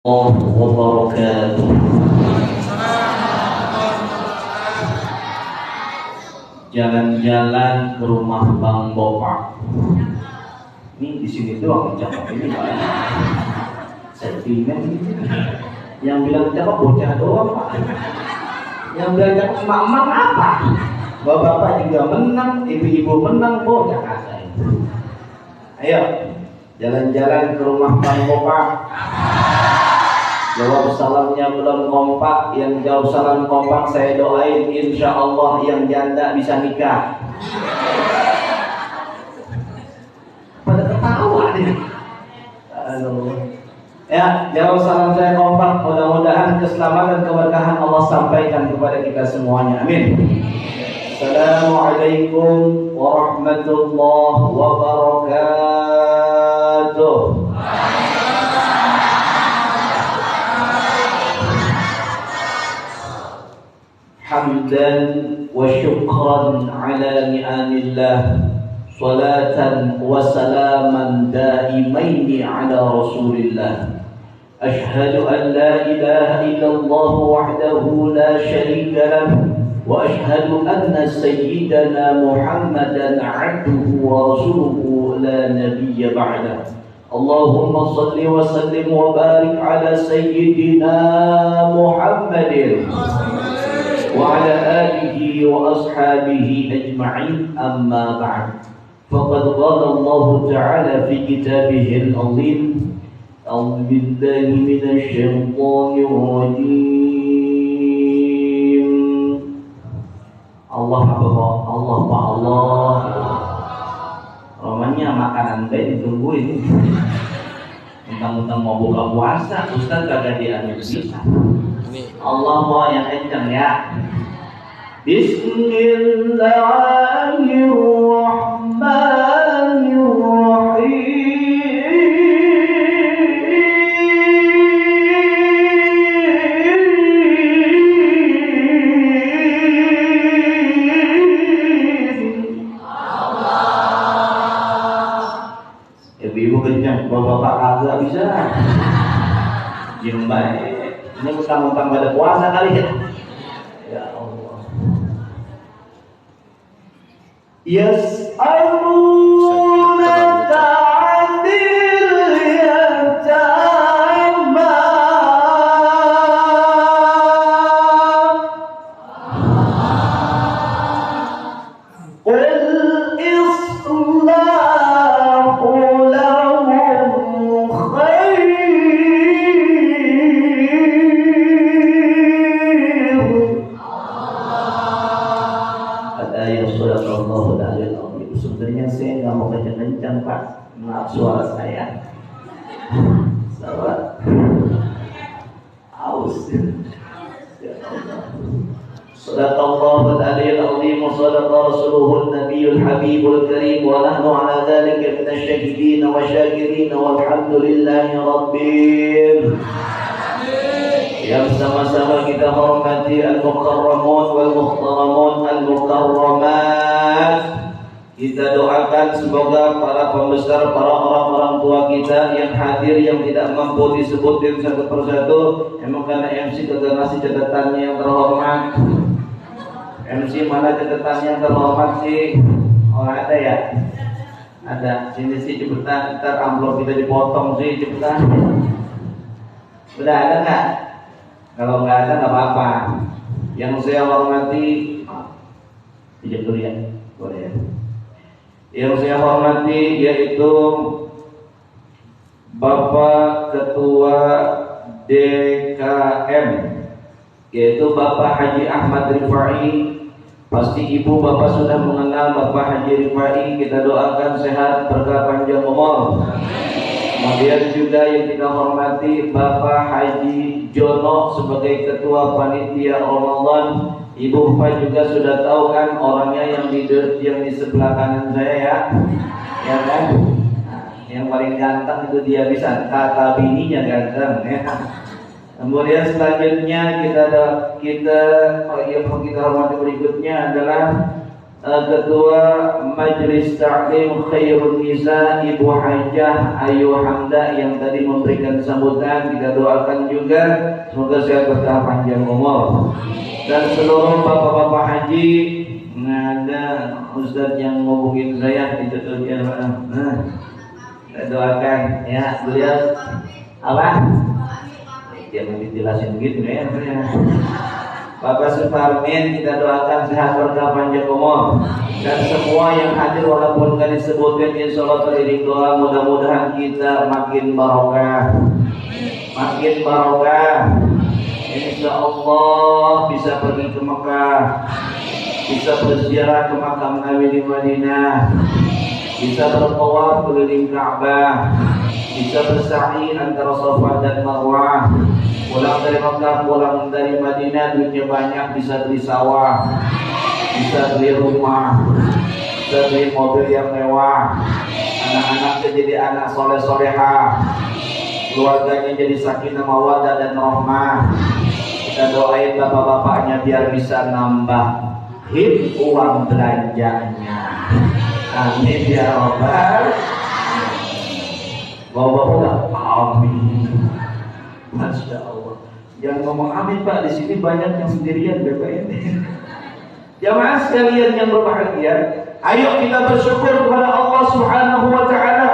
Wabarakatuh. Jalan-jalan ke rumah Bang Bopak. Ini di sini doang cakap ini Pak. Sentimen ini. Yang bilang cakap bocah doang Pak. Yang bilang cakap emak-emak apa? Bapak-bapak juga menang, ibu-ibu menang, bocah kata itu. Ayo, jalan-jalan ke rumah Bang Bopak. Jawab salamnya belum kompak, yang jawab salam kompak saya doain insya Allah yang janda bisa nikah. Pada ketawa nih. Ya, jawab salam saya kompak, mudah-mudahan keselamatan keberkahan Allah sampaikan kepada kita semuanya. Amin. Assalamualaikum warahmatullahi wabarakatuh. Hamdan wa syukran ala ni'amillah, salatan wa salaman daimaini ala rasulillah. Ashhadu an la ilaha illallah wahdahu la syarika lah, wa ashhadu anna sayyidana Muhammadan abduhu wa rasuluhu la nabiyya ba'dah. Allahumma salli wa sallim wa barik ala sayyidina Muhammadin wa ala alihi wa ashabihi ajma'in, amma ba'd. Faqad qala Allah ta'ala fi kitabihil azim, a'udzu billahi minasy syaithanir rajim. Allah Romannya makanan baik ditungguin. Tentang mau buka puasa, Ustaz kagak diambil bisa. Allah mau yang kencang ya. Bismillahirrahmanirrahim. Ibu-ibu kencang, bapak-bapak agak bisa. Yang baik. Ini utang-utang pada puasa kali ya. Ya Allah. Yas'alunaka 'anil yatama. Qul islahu lahum khair. Sebenarnya saya nggak mau kencang-kencang Pak, maaf suara saya. Sabar. Aus. Ya Allah. Sadaqallahu al-aliyyul azim wa sadaqa rasuluhu an-nabiyyul habibul karim wa nahnu ala dhalika minasy syahidin wa syakirin walhamdulillahi rabbil. Yang sama-sama kita hormati al-mukarramun wal muhtaramun al-mukarramat. Kita doakan semoga para pembesar, para orang-orang tua kita yang hadir, yang tidak mampu disebutin satu persatu, emang karena MC kagak ngasih catatannya yang terhormat. MC mana catatannya yang terhormat sih? Oh ada ya? Ada. Sini sih cepetan, ntar amplop kita dipotong sih cepetan. Udah ada nggak? Kalau nggak ada nggak apa-apa. Yang saya hormati, tidak dulu ya, boleh ya. Yang saya hormati yaitu Bapak Ketua DKM, yaitu Bapak Haji Ahmad Rifai. Pasti ibu bapak sudah mengenal Bapak Haji Rifai. Kita doakan sehat, berkah panjang umur. Kemudian juga yang kita hormati Bapak Haji Jono sebagai Ketua Panitia Ramadan. Ibu Bapak juga sudah tahu kan orangnya yang di sebelah kanan saya ya, ya kan? Nah, yang paling ganteng itu dia, bisa kata bininya ganteng ya. Kemudian selanjutnya kita hormati berikutnya adalah Ketua Majelis Taklim Khairun Nisa Ibu Hajah Ayu Hamda yang tadi memberikan sambutan, kita doakan juga semoga sehat berkah panjang umur. Dan seluruh bapak-bapak haji, ada Ustadz yang ngomongin saya itu tuh dia, kita doakan ya beliau apa? Dia mau dijelasin gitu ya. Bapak Suparmin kita doakan sehat berkah panjang umur, dan semua yang hadir walaupun gak disebutkan insya Allah teriring doa, mudah-mudahan kita makin barokah, makin barokah. Insya Allah bisa pergi ke Mekah, bisa berziarah ke makam Nabi di Madinah, bisa bertawaf keliling Ka'bah, bisa bersa'i antara Safa dan Marwah. Pulang dari Mekah, pulang dari Madinah, duitnya banyak, bisa beli sawah, bisa beli rumah, bisa beli mobil yang mewah, anak-anaknya jadi anak soleh-soleha, keluarganya jadi sakinah mawaddah dan rahmah. Kita doain bapak-bapaknya biar bisa nambahin uang belanjanya. Amin ya Rabbal. Bapak-bapak, amin. Masya Allah. Jangan ngomong amin Pak, di sini banyak yang sendirian Bapak ini. Jamaah sekalian yang berbahagia, ayo kita bersyukur kepada Allah Subhanahu wa taala.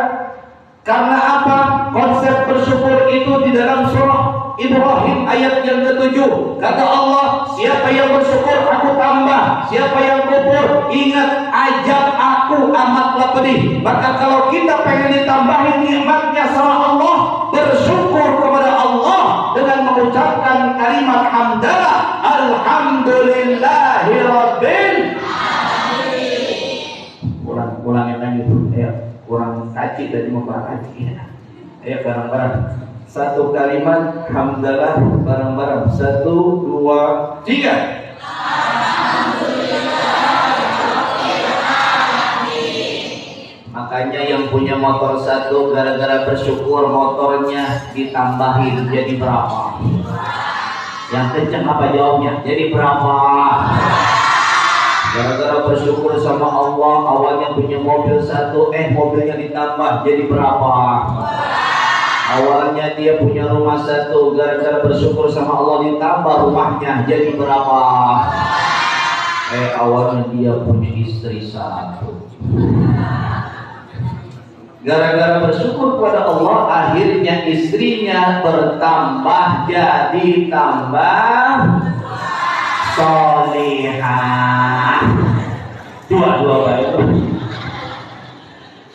Karena apa? Konsep bersyukur itu di dalam surah Ibrahim ayat yang ke-7. Kata Allah, siapa yang bersyukur aku tambah, siapa yang kufur ingat ajab aku amatlah pedih. Maka kalau kita pengen ditambahin nikmatnya sama Allah, bersyukur kepada Allah dengan mengucapkan kalimat hamdalah, alhamdulillahi rabbil alamin. Ulangin lagi ya, kurang kaji tadi mau kaji ya. Ayo bareng-bareng. Satu kalimat hamdalah bareng-bareng. 1, 2, 3. Makanya yang punya motor satu gara-gara bersyukur motornya ditambahin jadi berapa? Yang kencang apa jawabnya? Jadi berapa? Gara-gara bersyukur sama Allah, awalnya punya mobil satu, mobilnya ditambah jadi berapa? Awalnya dia punya rumah satu, gara-gara bersyukur sama Allah ditambah rumahnya jadi berapa? Awalnya dia punya istri satu, gara-gara bersyukur kepada Allah akhirnya istrinya bertambah jadi tambah solihah. Dua-dua baik.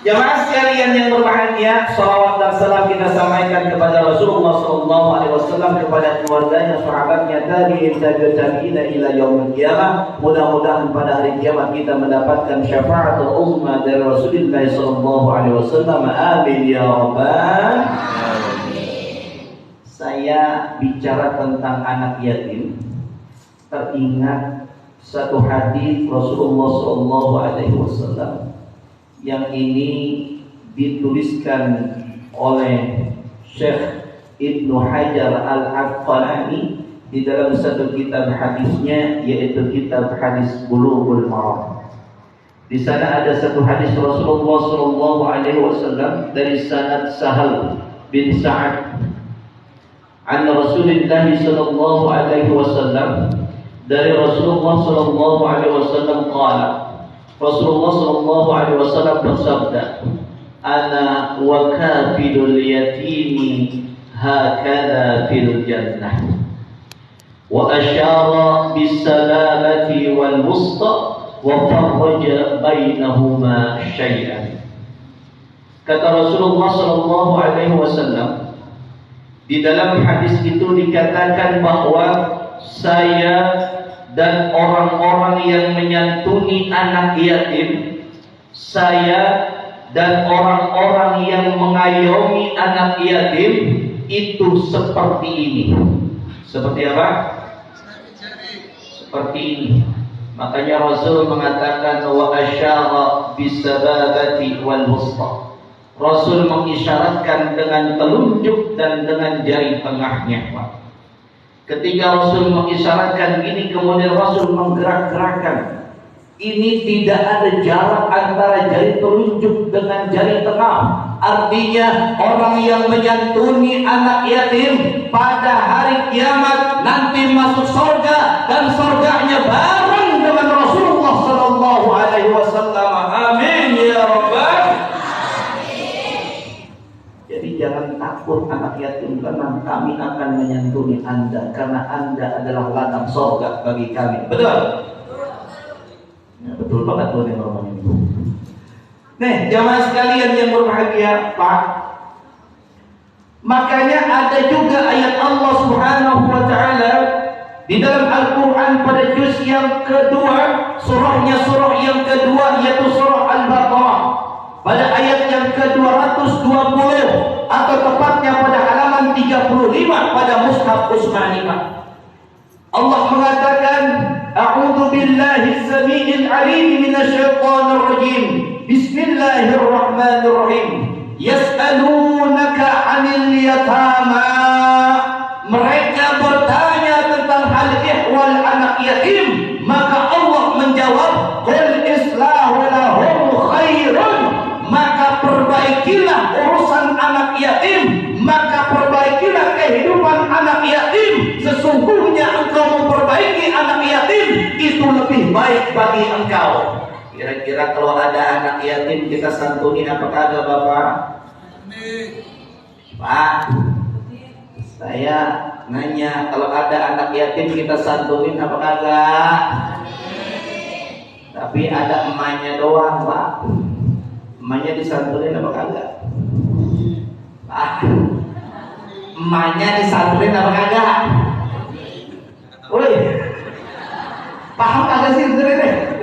Jamaah sekalian yang berbahagia, salawat dan salam kita sampaikan kepada Rasulullah SAW, kepada keluarganya, sahabatnya, tabi'in, tabi'in ila yaumil qiyamah. Mudah-mudahan pada hari kiamat kita mendapatkan syafaatul uzma dari Rasulullah SAW. Amin ya rabbal alamin. Saya bicara tentang anak yatim, teringat satu hadis Rasulullah SAW yang ini dituliskan oleh Syekh Ibnu Hajar Al-Asqalani di dalam satu kitab hadisnya, yaitu kitab hadis Bulughul Maram. Di sana ada satu hadis Rasulullah SAW dari sanad Sahal bin Sa'ad an Rasulullah SAW, dari Rasulullah SAW qala, Rasulullah SAW bersabda, ana wa kafilul yatimi hakadha fil jannah, wa asyara bis salamati wal wusta wa farraja bainahuma syai'an. Kata Rasulullah SAW, di dalam hadis itu dikatakan bahwa saya dan orang-orang yang menyantuni anak yatim, saya dan orang-orang yang mengayomi anak yatim itu seperti ini. Seperti apa? Seperti ini. Makanya Rasul mengatakan wa asyara bisababati wal wusta. Rasul mengisyaratkan dengan telunjuk dan dengan jari tengahnya, Pak. Ketika Rasul mengisyaratkan ini, kemudian Rasul menggerak-gerakkan Ini tidak ada jarak antara jari telunjuk dengan jari tengah. Artinya orang yang menyantuni anak yatim pada hari kiamat nanti masuk surga dan surganya bareng dengan Rasulullah sallallahu alaihi wasallam. Amin ya rabbal alamin. Jadi jangan takut anak yatim, karena kami akan menyantuni Anda, karena Anda adalah ladang surga bagi kami. Betul? Ya, betul banget tuh yang ngomong itu. Nih, jamaah sekalian yang berbahagia, Pak. Makanya ada juga ayat Allah Subhanahu wa taala di dalam Al-Qur'an pada juz yang kedua, surah yang kedua yaitu surah Al-Baqarah. Pada ayat yang ke-220 atau tepatnya pada halaman 35 pada mushaf Utsmaniyah. Allah mengatakan, A'udzu billahi as-sami'il 'alim minasy syaithanir rajim. Bismillahirrahmanirrahim. Yas'alunaka 'anil yatama. Mereka bertanya tentang hal ihwal anak yatim, maka Allah menjawab, qul islahu lahum khairun. Maka perbaikilah urusan anak yatim, maka perbaikilah kehidupan anak yatim. Sesungguhnya engkau memperbaiki anak yatim itu lebih baik bagi engkau. Kira-kira kalau ada anak yatim kita santuni apa kagak, Bapak? Pak, saya nanya, kalau ada anak yatim kita santunin apa kagak? Tapi ada emaknya doang, Pak. Emaknya disantunin apa kagak? Pak, emaknya disantunin apa kagak? Woi, paham kagak sih sebenarnya?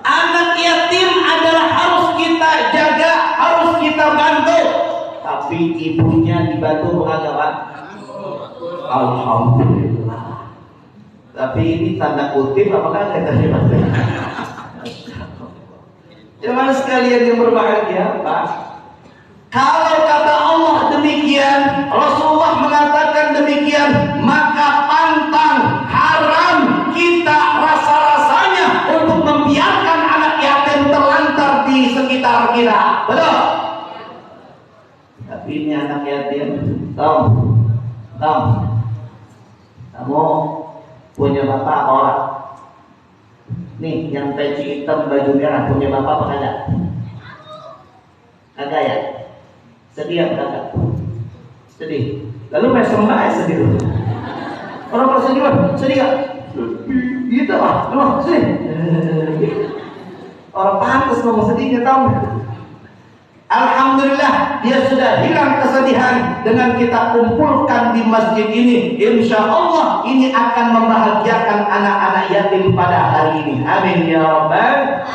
Anak yatim adalah harus kita jaga, harus kita bantu. Tapi ibunya dibantu kagak, Pak? Alhamdulillah. Tapi ini tanda kutip apa kagak tadi, Pak? Jemaah sekalian yang berbahagia, Pak. Kalau kata Allah demikian, Rasulullah mengatakan demikian, maka pantang, haram kita rasa-rasanya untuk membiarkan anak yatim terlantar di sekitar kita. Betul? Tapi ini anak yatim, Tom, kamu punya bapak apa orang? Nih, yang peci hitam baju merah punya bapak apa kagak? Kagak ya? Sedih apa kagak? Sedih. Lalu mesem aja sedih. Orang kalau sedih kan? Sedih gak? Gitu lah. Loh, sedih. Orang pantas ngomong sedihnya, tahu? Alhamdulillah dia sudah hilang kesedihan dengan kita kumpulkan di masjid ini. Insya Allah ini akan membahagiakan anak-anak yatim pada hari ini. Amin ya rabbal alamin.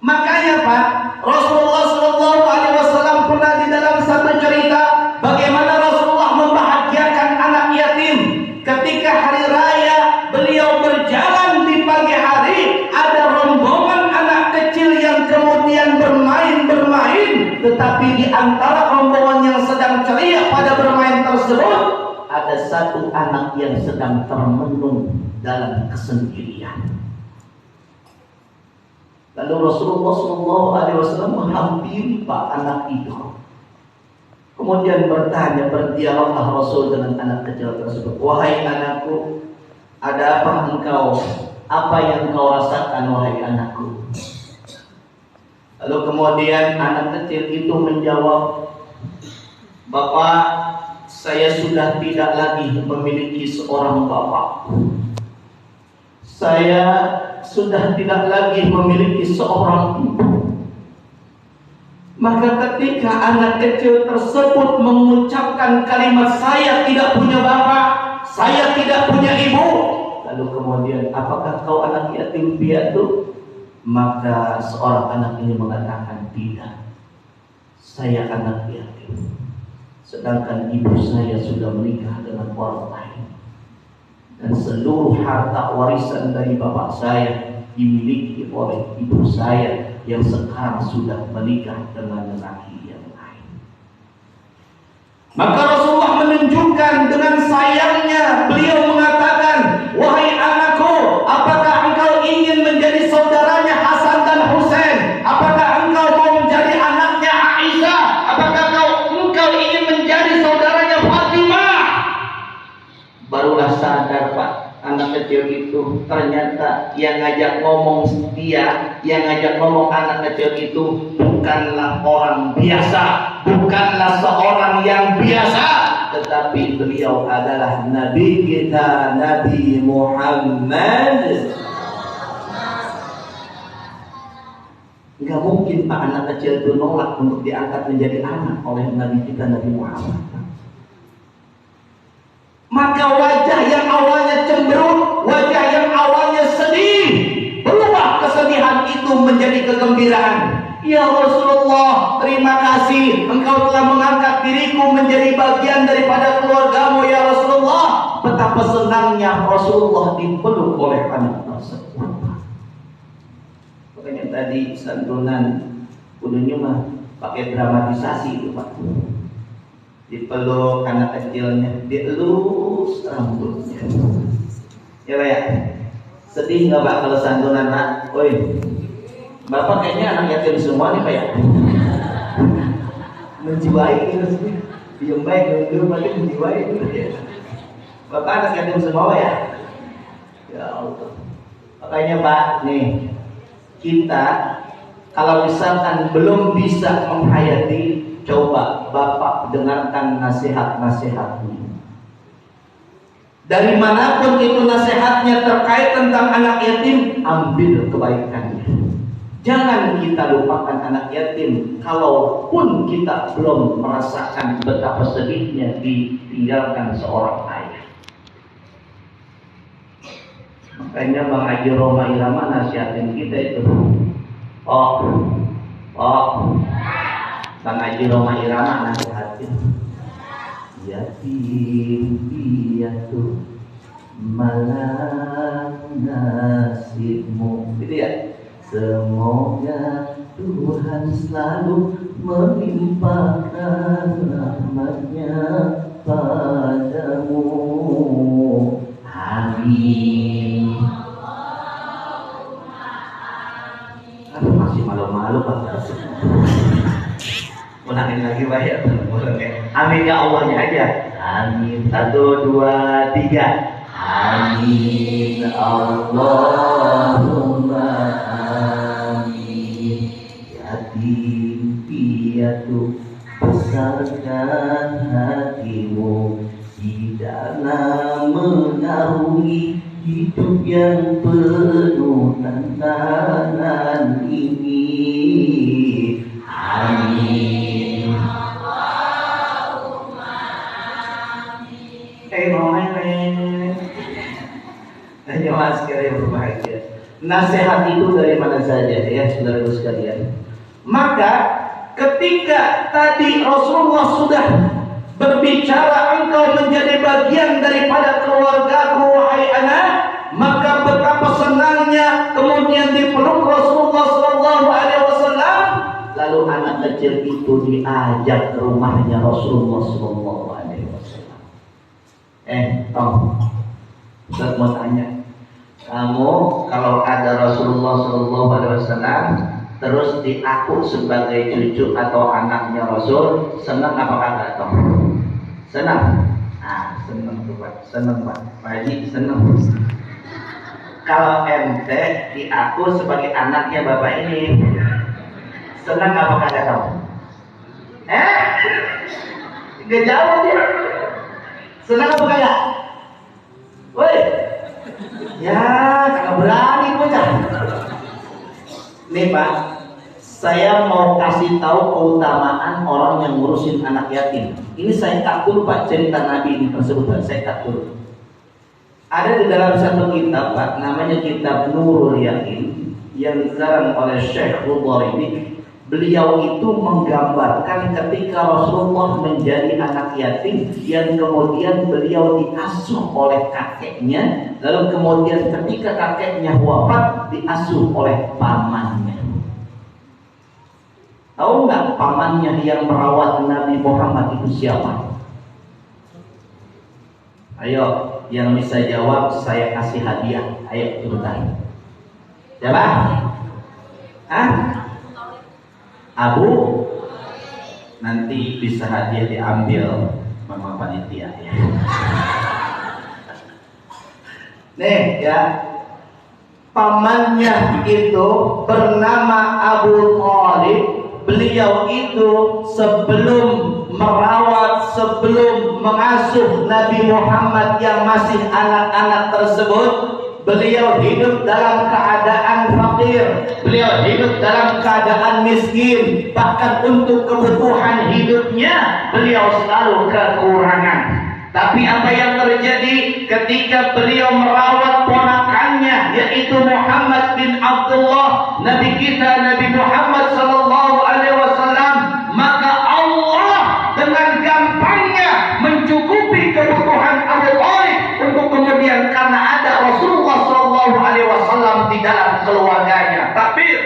Makanya Pak, Rasulullah SAW pernah di dalam satu cerita bagaimana Rasulullah membahagiakan anak yatim. Ketika hari raya beliau berjalan di pagi hari, ada rombongan anak kecil yang kemudian bermain, tetapi di antara rombongan yang sedang ceria pada bermain tersebut ada satu anak yang sedang termenung dalam kesendirian. Lalu Rasulullah SAW menghampiri Pak anak itu. Kemudian berdialoglah Rasul dengan anak kecil tersebut. Wahai anakku, ada apa engkau? Apa yang kau rasakan wahai anakku? Lalu kemudian anak kecil itu menjawab, Bapak, saya sudah tidak lagi memiliki seorang bapak. Saya sudah tidak lagi memiliki seorang ibu. Maka ketika anak kecil tersebut mengucapkan kalimat saya tidak punya bapak, saya tidak punya ibu, lalu kemudian apakah kau anak yatim piatu? Maka seorang anak ini mengatakan tidak, saya anak yatim, sedangkan ibu saya sudah menikah dengan orang lain, dan seluruh harta warisan dari bapak saya dimiliki oleh ibu saya yang sekarang sudah menikah dengan lelaki yang lain. Maka Rasulullah menunjukkan dengan sayangnya, beliau mengatakan, wahai anakku, anak kecil itu ternyata yang ngajak ngomong dia, yang ngajak ngomong anak kecil itu bukanlah orang biasa, bukanlah seorang yang biasa, tetapi beliau adalah Nabi kita, Nabi Muhammad. Enggak mungkin Pak anak kecil itu nolak untuk diangkat menjadi anak oleh Nabi kita, Nabi Muhammad. Maka wajah yang awalnya cemberut, wajah yang awalnya sedih, berubah kesedihan itu menjadi kegembiraan. Ya Rasulullah, terima kasih engkau telah mengangkat diriku menjadi bagian daripada keluargamu ya Rasulullah. Betapa senangnya Rasulullah dipeluk oleh anak tersebut. Makanya tadi santunan kudunya mah pakai dramatisasi itu Pak. Dipeluk anak kecilnya, dielus rambutnya. Ya Pak ya, sedih nggak Pak kalau santunan Pak? Woi, Bapak kayaknya anak yatim semua nih Pak ya. Menjiwai gitu sih, diem baik, diem lagi menjiwai gitu ya. Bapak anak yatim semua Pak ya. Ya Allah. Makanya Pak nih, kita kalau misalkan belum bisa menghayati, coba Bapak dengarkan nasihat-nasihatnya. Dari manapun itu nasihatnya terkait tentang anak yatim, ambil kebaikannya. Jangan kita lupakan anak yatim, kalaupun kita belum merasakan betapa sedihnya ditinggalkan seorang ayah. Makanya Bang Haji Roma Irama nasihatin kita itu. Bang Haji Roma Irama nasihatin. Yatim piatu malang nasibmu. Gitu ya. Semoga Tuhan selalu melimpahkan rahmat-Nya padamu. Amin. Aduh, masih malu-malu Pak. Ulangin lagi Pak ya. Amin ya Allahnya aja. Amin. 1, 2, 3. Amin Allahumma amin. Yatim piatu besarkan hatimu di dalam mengarungi hidup yang penuh tantangan ini. Amin. Jemaah sekalian berbahagia. Nasihat itu dari mana saja ya saudara sekalian. Maka ketika tadi Rasulullah sudah berbicara engkau menjadi bagian daripada keluargaku wahai anak, maka betapa senangnya kemudian dipeluk Rasulullah sallallahu alaihi wasallam. Lalu anak kecil itu diajak ke rumahnya Rasulullah sallallahu alaihi wasallam. Ustaz mau tanya, kamu kalau ada Rasulullah sallallahu alaihi wasallam terus diaku sebagai cucu atau anaknya Rasul, senang apa kagak toh? Senang. Senang tuh Pak. Senang Pak. Pak Haji senang. Kalau ente diaku sebagai anaknya Bapak ini, senang apa kagak toh? Gak jawab dia. Senang apa kagak? Woi. Ya, kagak berani bocah. Nih Pak, saya mau kasih tahu keutamaan orang yang ngurusin anak yatim. Ini saya takut Pak, cerita Nabi ini tersebut Pak, saya takut. Ada di dalam satu kitab Pak, namanya kitab Nurul Yakin yang dikarang oleh Syekh Rudhari. Beliau itu menggambarkan ketika Rasulullah menjadi anak yatim yang kemudian beliau diasuh oleh kakeknya, lalu kemudian ketika kakeknya wafat diasuh oleh pamannya. Tahu nggak pamannya yang merawat Nabi Muhammad itu siapa? Ayo, yang bisa jawab saya kasih hadiah. Ayo cepetan. Siapa? Abu, nanti bisa hadiah diambil mama panitia ya. Nih ya, pamannya itu bernama Abu Thalib. Beliau itu sebelum merawat, sebelum mengasuh Nabi Muhammad yang masih anak-anak tersebut, beliau hidup dalam keadaan fakir, beliau hidup dalam keadaan miskin, bahkan untuk kebutuhan hidupnya beliau selalu kekurangan. Tapi apa yang terjadi ketika beliau merawat ponakannya, yaitu Muhammad bin Abdullah, Nabi kita Nabi Muhammad sallallahu alaihi wasallam, maka Allah dengan gampangnya mencukupi kebutuhan Abu Thalib untuk kemudian karena ada Rasulullah sallallahu alaihi wasallam di dalam keluarganya. Takbir.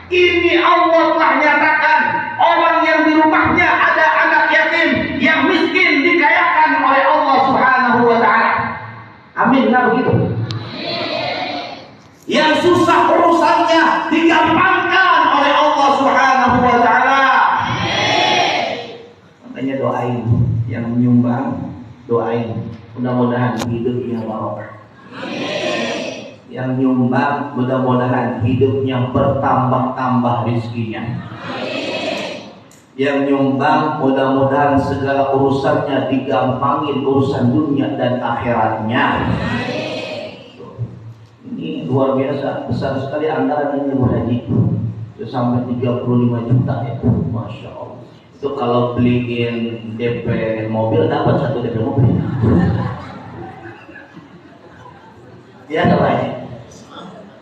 Ini Allah telah nyatakan orang yang di rumahnya ada anak yatim yang miskin dikayakan oleh Allah Subhanahu wa taala. Amin, enggak begitu? Yang susah urusannya digampangkan oleh Allah Subhanahu wa taala. Makanya doain yang menyumbang, doain mudah-mudahan hidupnya barokah. Yang nyumbang mudah-mudahan hidupnya bertambah-tambah rezekinya. Yang nyumbang mudah-mudahan segala urusannya digampangin, urusan dunia dan akhiratnya. Ini luar biasa, besar sekali anggaran ini Bu Haji. Itu sampai 35 juta ya, Masya Allah. Itu kalau beliin DP mobil dapat satu DP mobil. Ya namanya.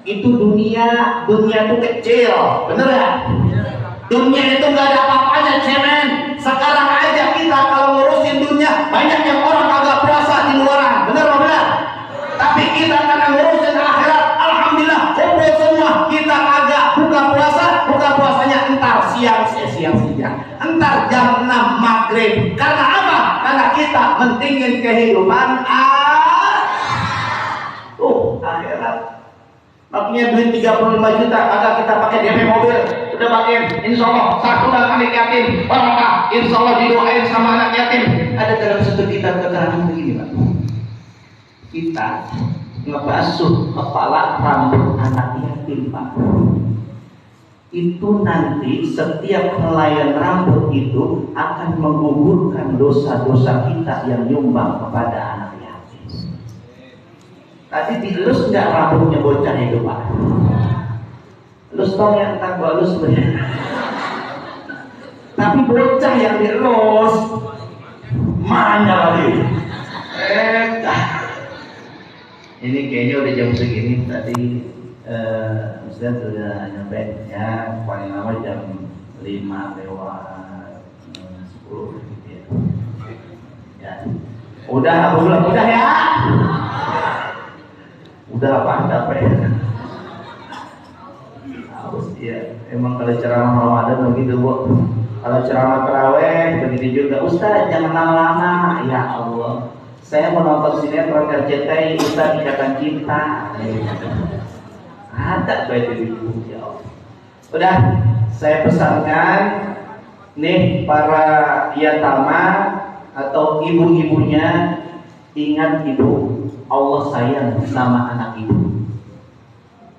Itu dunia itu kecil, bener ya? Dunia itu nggak ada apa-apanya, cemen. Sekarang aja kita kalau ngurusin dunia, banyak yang orang agak puasa di luaran, bener apa benar? Tapi kita karena ngurusin akhirat, alhamdulillah, kumpul semua. Kita agak buka puasanya entar siang, entar jam 6 maghrib. Karena apa? Karena kita mentingin kehidupan akhirat. Makanya duit 35 juta agak kita pakai DP mobil, udah pakai, insya Allah satu anak yatim, barakah, insya Allah didoain sama anak yatim. Ada dalam satu kitab keterangan begini Pak, kita ngebasuh kepala rambut anak yatim Pak, itu nanti setiap helaian rambut itu akan menggugurkan dosa-dosa kita yang nyumbang kepada anak. Tadi dielus nggak rambutnya bocah itu Pak? Elus tau ya, entar gua elus sebenarnya. Tapi bocah yang dielus mana lagi? Ini kayaknya udah jam segini tadi. Ustaz sudah nyampe ya, paling lama jam 5 lewat 10 gitu ya. Ya. Udah ya. Udah apa capek ya, emang kalau ceramah Ramadan begitu Bu. Kalau ceramah tarawih begitu juga. Ustaz jangan lama-lama. Ya Allah, saya mau nonton sinetron RCTI, Ustaz Ikatan Cinta. Ada baik itu ya Allah. Udah saya pesankan nih para yatama atau ibu-ibunya, ingat ibu, Allah sayang sama anak ibu.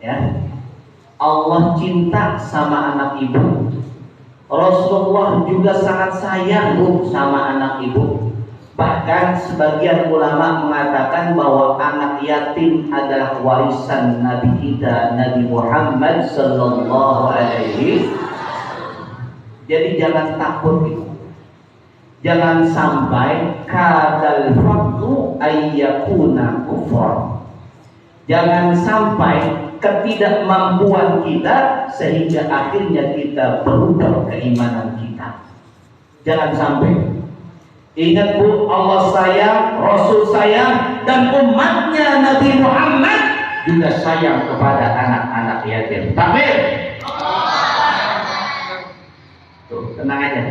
Ya. Allah cinta sama anak ibu. Rasulullah juga sangat sayang Bu sama anak ibu. Bahkan sebagian ulama mengatakan bahwa anak yatim adalah warisan Nabi kita Nabi Muhammad sallallahu alaihi. Jadi jangan takut gitu. Jangan sampai kadal faktu ayyakuna kufur. Jangan sampai ketidakmampuan kita sehingga akhirnya kita berubah keimanan kita. Jangan sampai. Ingat Bu, Allah sayang, Rasul sayang, dan umatnya Nabi Muhammad juga sayang kepada anak-anak yatim. Takbir. Tuh, tenang aja.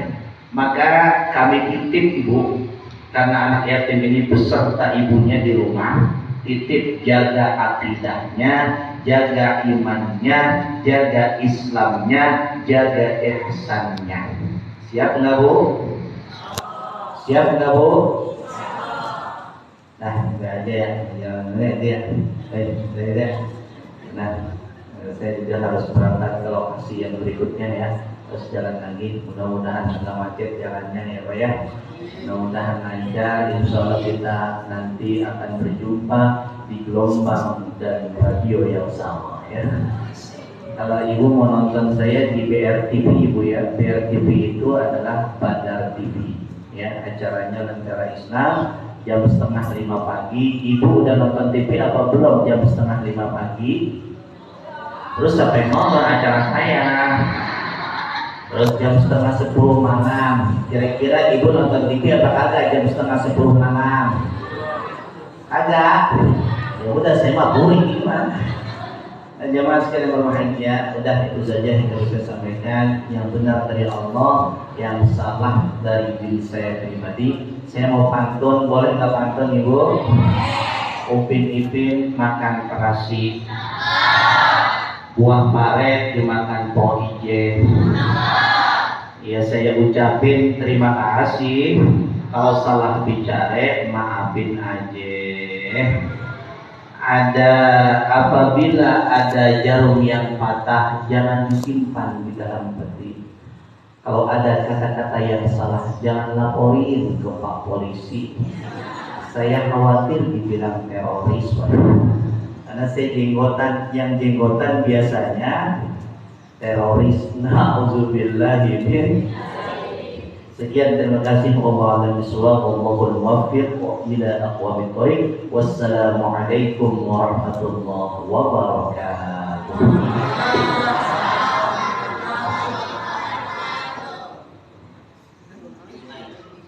Maka kami titip Ibu, karena anak yatim ini beserta ibunya di rumah, titip jaga akidahnya, jaga imannya, jaga Islamnya, jaga ihsannya. Siap nggak Bu? Siap nggak Bu? Nah, nggak aja ya, jalan dulu ya dia. Baik. Nah, saya juga harus berangkat ke lokasi yang berikutnya ya. Terus jalan lagi, mudah-mudahan nggak macet jalannya ya Pak ya. Mudah-mudahan lancar. Insya Allah kita nanti akan berjumpa di gelombang dan radio yang sama ya. Kalau ibu mau nonton saya di BRTV ibu ya, BRTV itu adalah Badar TV ya, acaranya Lentera Islam jam 4:30 pagi. Ibu udah nonton TV apa belum jam 4:30 pagi? Terus siapa yang nonton acara saya? Terus jam 9:30 malam. Kira-kira ibu nonton TV apa kagak jam 9:30 malam? Kagak. Ya udah saya mah boring gimana? Jamaah sekalian berbahagia, udah itu saja yang bisa saya sampaikan. Yang benar dari Allah, yang salah dari diri saya pribadi. Saya mau pantun, boleh nggak pantun ibu? Upin Ipin makan terasi, buah paret dimakan po ijen. Ya saya ucapin terima kasih. Kalau salah bicara maafin aja. Apabila ada jarum yang patah, jangan disimpan di dalam peti. Kalau ada kata-kata yang salah, jangan laporin ke Pak Polisi. Saya khawatir dibilang teroris, Pak. Karena saya jenggotan biasanya teroris. Na'udzubillahi min. Sekian, terima kasih. Wallahu muwaffiq ila aqwamit thoriq. Wassalamualaikum warahmatullahi wabarakatuh.